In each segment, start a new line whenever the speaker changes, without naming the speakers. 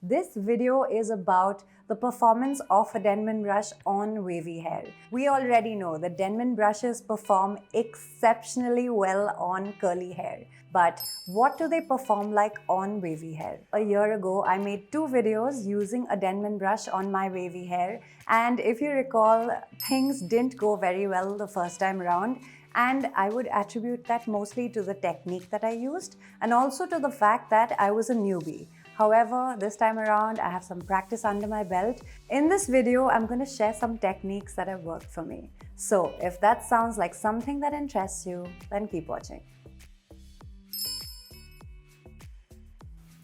This video is about the performance of a Denman brush on wavy hair. We already know that Denman brushes perform exceptionally well on curly hair. But what do they perform like on wavy hair? A year ago, I made 2 videos using a Denman brush on my wavy hair. And if you recall, things didn't go very well the first time around. And I would attribute that mostly to the technique that I used and also to the fact that I was a newbie. However, this time around, I have some practice under my belt. In this video, I'm going to share some techniques that have worked for me. So if that sounds like something that interests you, then keep watching.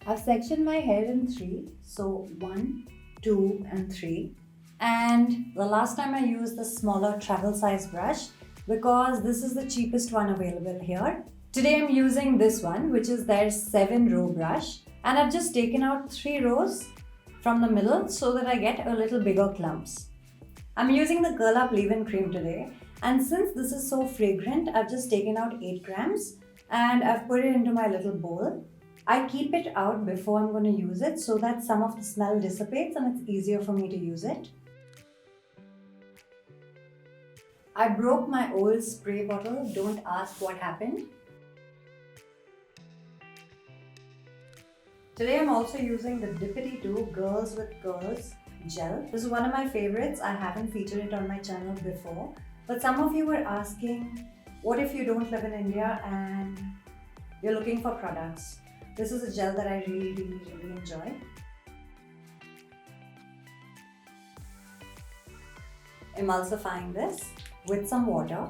I've sectioned my hair in 3. So 1, 2, and 3. And the last time I used the smaller travel size brush because this is the cheapest one available here. Today I'm using this one, which is their 7-row brush. And I've just taken out 3 rows from the middle so that I get a little bigger clumps. I'm using the Curl Up Leave-In Cream today. And since this is so fragrant, I've just taken out 8 grams and I've put it into my little bowl. I keep it out before I'm going to use it so that some of the smell dissipates and it's easier for me to use it. I broke my old spray bottle. Don't ask what happened. Today I'm also using the Dippity 2 Girls with Curls gel. This is one of my favorites. I haven't featured it on my channel before. But some of you were asking, what if you don't live in India and you're looking for products? This is a gel that I really enjoy. Emulsifying this with some water.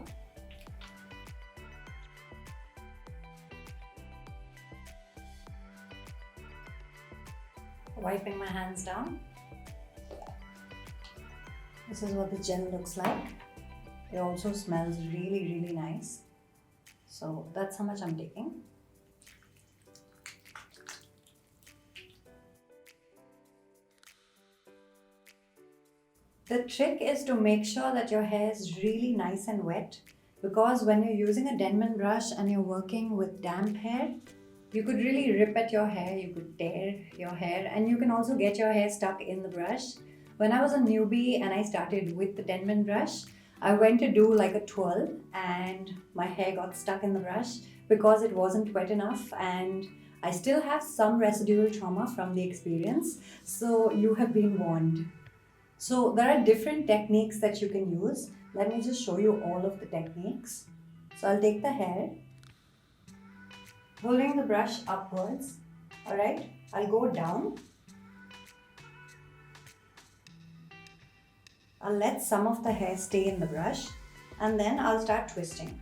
Wiping my hands down. This is what the gel looks like. It also smells really nice. So that's how much I'm taking. The trick is to make sure that your hair is really nice and wet, because when you're using a Denman brush and you're working with damp hair, you could really rip at your hair, you could tear your hair, and you can also get your hair stuck in the brush. When I was a newbie and I started with the Denman brush, I went to do like a twirl and my hair got stuck in the brush because it wasn't wet enough, and I still have some residual trauma from the experience, so you have been warned. So there are different techniques that you can use. Let me just show you all of the techniques. So I'll take the hair, holding the brush upwards, alright? I'll go down. I'll let some of the hair stay in the brush and then I'll start twisting.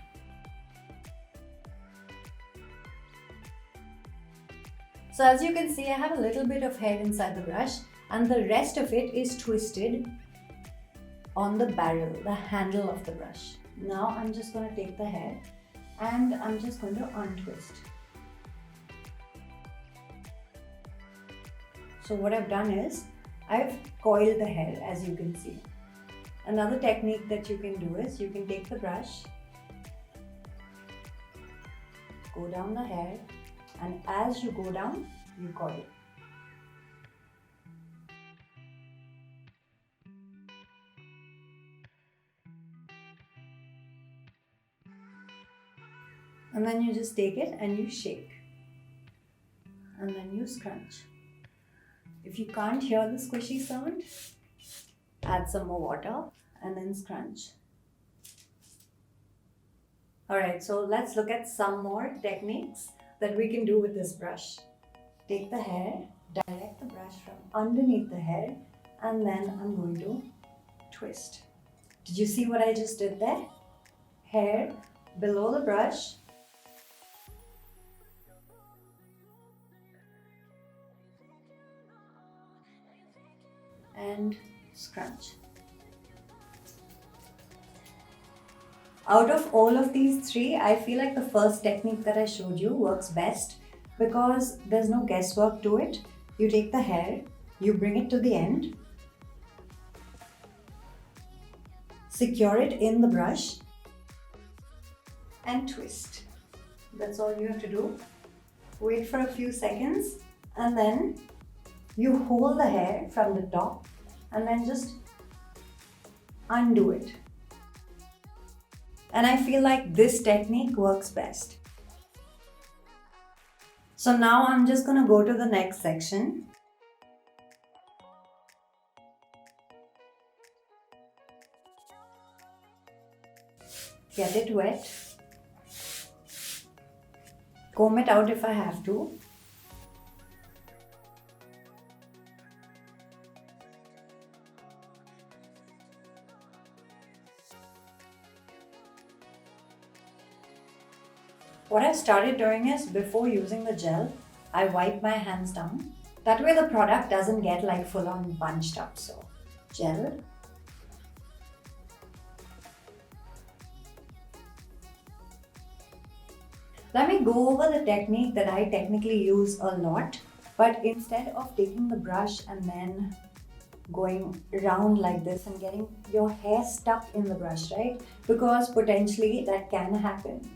So as you can see, I have a little bit of hair inside the brush and the rest of it is twisted on the barrel, the handle of the brush. Now I'm just going to take the hair and I'm just going to untwist. So what I've done is, I've coiled the hair, as you can see. Another technique that you can do is, you can take the brush, go down the hair, and as you go down, you coil. And then you just take it and you shake. And then you scrunch. If you can't hear the squishy sound, add some more water and then scrunch. Alright, so let's look at some more techniques that we can do with this brush. Take the hair, direct the brush from underneath the hair, and then I'm going to twist. Did you see what I just did there? Hair below the brush, and scrunch. Out of all of these 3, I feel like the first technique that I showed you works best because there's no guesswork to it. You take the hair, you bring it to the end, secure it in the brush, and twist. That's all you have to do. Wait for a few seconds and then You hold the hair from the top and then just undo it. And I feel like this technique works best. So now I'm just going to go to the next section. Get it wet. Comb it out if I have to. What I've started doing is, before using the gel, I wipe my hands down. That way the product doesn't get like full on bunched up. So, gel. Let me go over the technique that I technically use a lot, but instead of taking the brush and then going around like this and getting your hair stuck in the brush, right? Because potentially that can happen.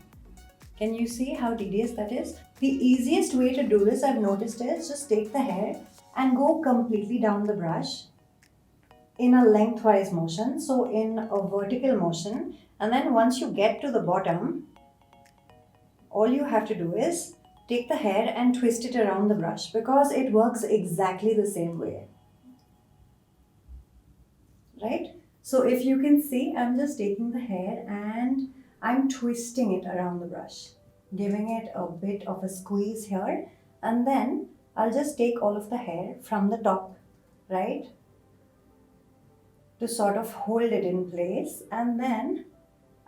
Can you see how tedious that is? The easiest way to do this, I've noticed, is just take the hair and go completely down the brush in a lengthwise motion, so in a vertical motion, and then once you get to the bottom, all you have to do is take the hair and twist it around the brush, because it works exactly the same way. Right? So if you can see, I'm just taking the hair and I'm twisting it around the brush, giving it a bit of a squeeze here, and then I'll just take all of the hair from the top, right, to sort of hold it in place, and then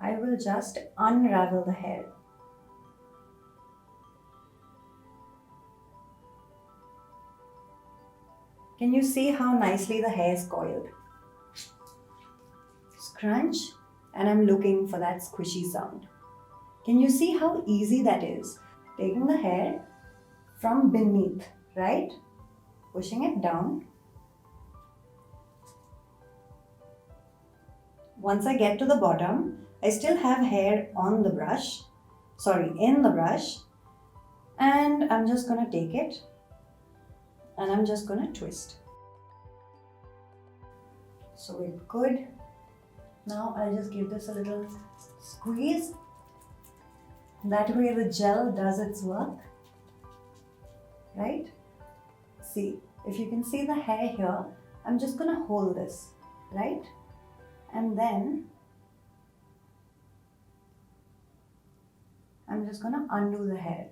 I will just unravel the hair. Can you see how nicely the hair is coiled? Scrunch, and I'm looking for that squishy sound. Can you see how easy that is? Taking the hair from beneath, right? Pushing it down. Once I get to the bottom, I still have hair on the brush, in the brush, and I'm just gonna take it and I'm just gonna twist. So we're good. Now I'll just give this a little squeeze. That way the gel does its work, right? See, if you can see the hair here, I'm just gonna hold this, right? And then I'm just gonna undo the hair.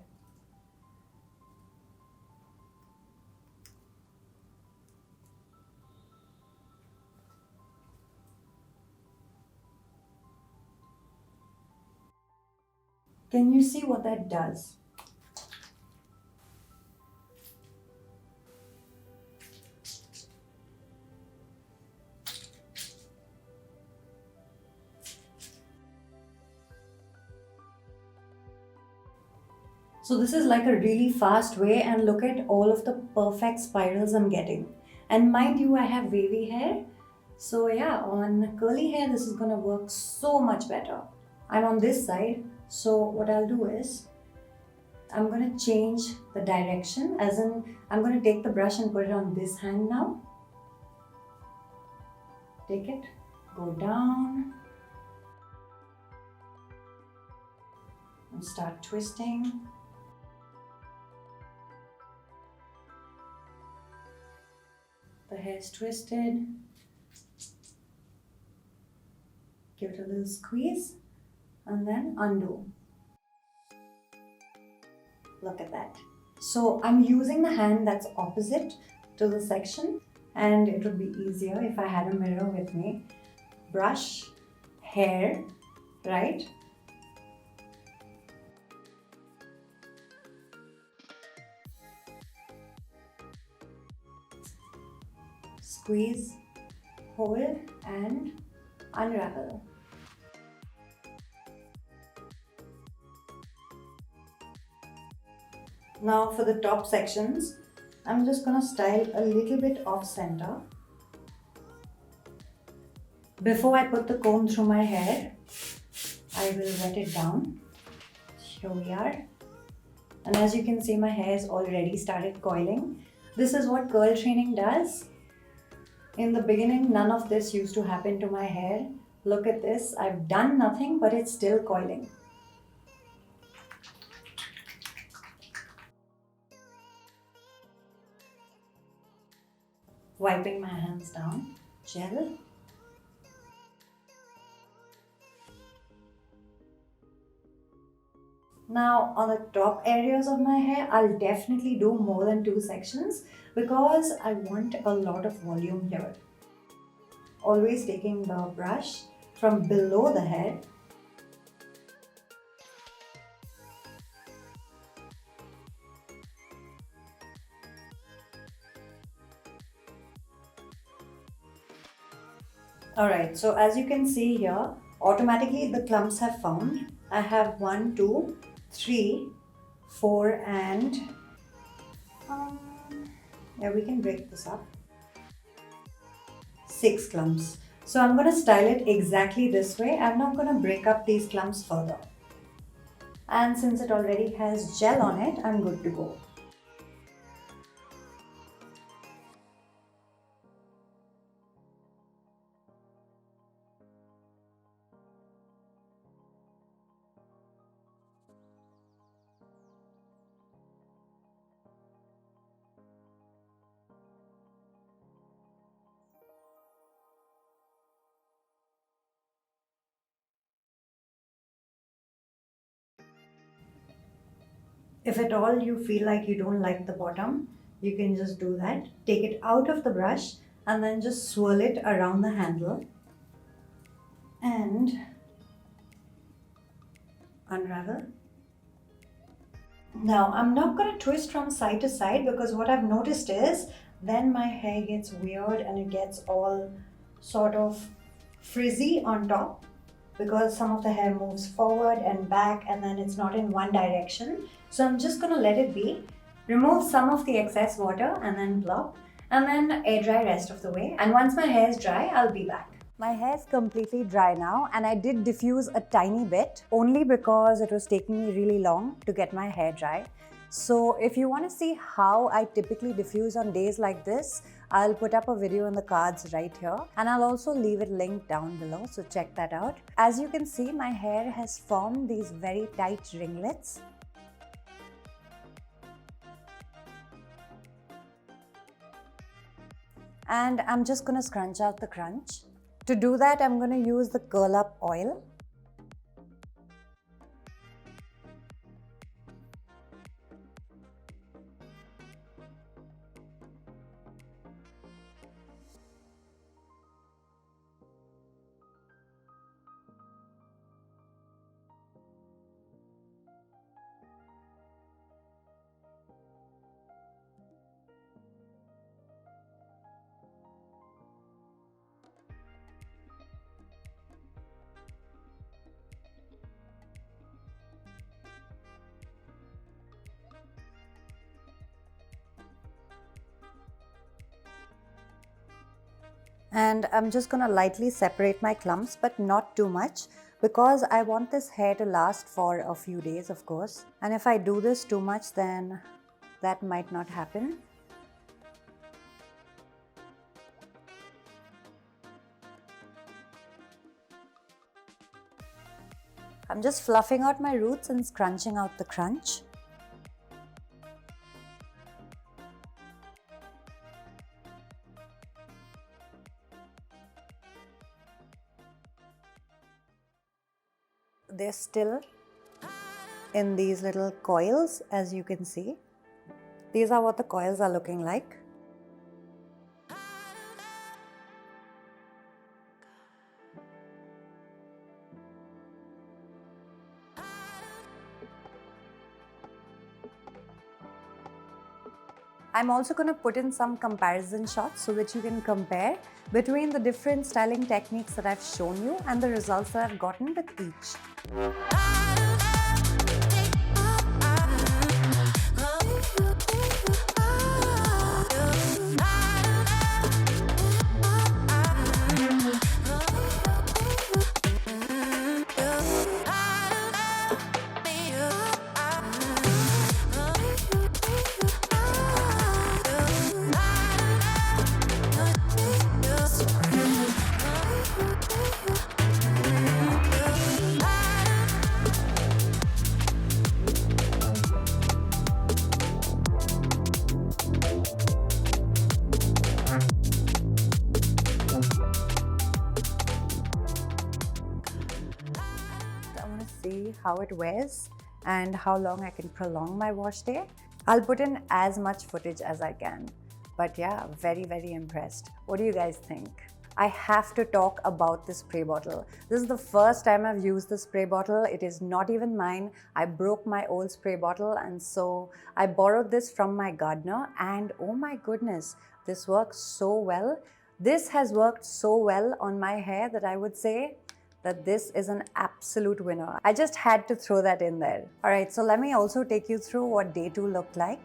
Can you see what that does? So this is like a really fast way, and look at all of the perfect spirals I'm getting. And mind you, I have wavy hair. So yeah, on curly hair, this is gonna work so much better. I'm on this side, so what I'll do is, I'm gonna change the direction, as in, I'm gonna take the brush and put it on this hand now. Take it, go down, and start twisting. The hair is twisted. Give it a little squeeze and then undo. Look at that. So I'm using the hand that's opposite to the section, and it would be easier if I had a mirror with me. Brush, hair, right? Squeeze, hold, and unravel. Now for the top sections, I'm just gonna style a little bit off center. Before I put the comb through my hair, I will wet it down. Here we are. And as you can see, my hair has already started coiling. This is what curl training does. In the beginning, none of this used to happen to my hair. Look at this. I've done nothing, but it's still coiling. Wiping my hands down. Gel. Now on the top areas of my hair, I'll definitely do more than 2 sections because I want a lot of volume here. Always taking the brush from below the head. Alright, so as you can see here, automatically the clumps have found. I have 1, 2, 3, 4 and yeah, we can break this up. 6 clumps. So I'm going to style it exactly this way. I'm not going to break up these clumps further. And since it already has gel on it, I'm good to go. If at all you feel like you don't like the bottom, you can just do that. Take it out of the brush and then just swirl it around the handle and unravel. Now I'm not going to twist from side to side because what I've noticed is then my hair gets weird and it gets all sort of frizzy on top because some of the hair moves forward and back and then it's not in one direction. So I'm just going to let it be, remove some of the excess water and then plop and then air dry rest of the way. And once my hair is dry, I'll be back. My hair is completely dry now and I did diffuse a tiny bit only because it was taking me really long to get my hair dry. So if you want to see how I typically diffuse on days like this, I'll put up a video in the cards right here and I'll also leave it linked down below, so check that out. As you can see, my hair has formed these very tight ringlets. And I'm just going to scrunch out the crunch. To do that, I'm going to use the curl up oil. And I'm just going to lightly separate my clumps, but not too much because I want this hair to last for a few days, of course. And if I do this too much, then that might not happen. I'm just fluffing out my roots and scrunching out the crunch. They're still in these little coils, as you can see. These are what the coils are looking like. I'm also going to put in some comparison shots so that you can compare between the different styling techniques that I've shown you and the results that I've gotten with each. how it wears and how long I can prolong my wash day. I'll put in as much footage as I can. But yeah, very, very impressed. What do you guys think? I have to talk about this spray bottle. This is the first time I've used this spray bottle. It is not even mine. I broke my old spray bottle, and so I borrowed this from my gardener, and oh my goodness, this works so well. This has worked so well on my hair that I would say that this is an absolute winner. I just had to throw that in there. All right, so let me also take you through what day 2 looked like.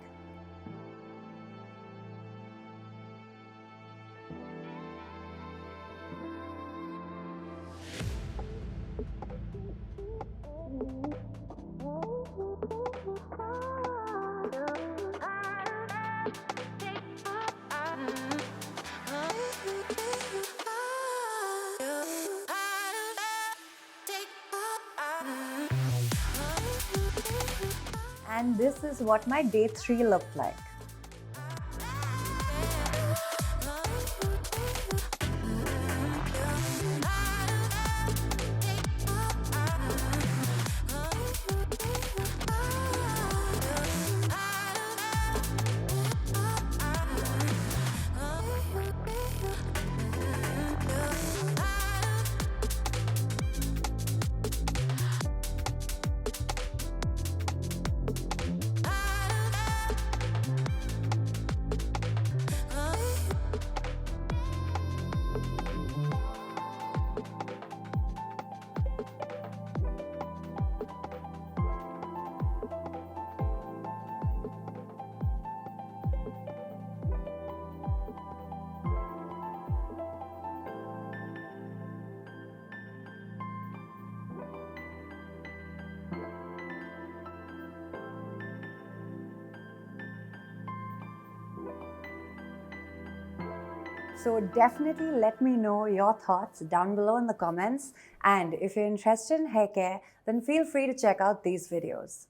And this is what my day 3 looked like. So definitely let me know your thoughts down below in the comments. And if you're interested in hair care, then feel free to check out these videos.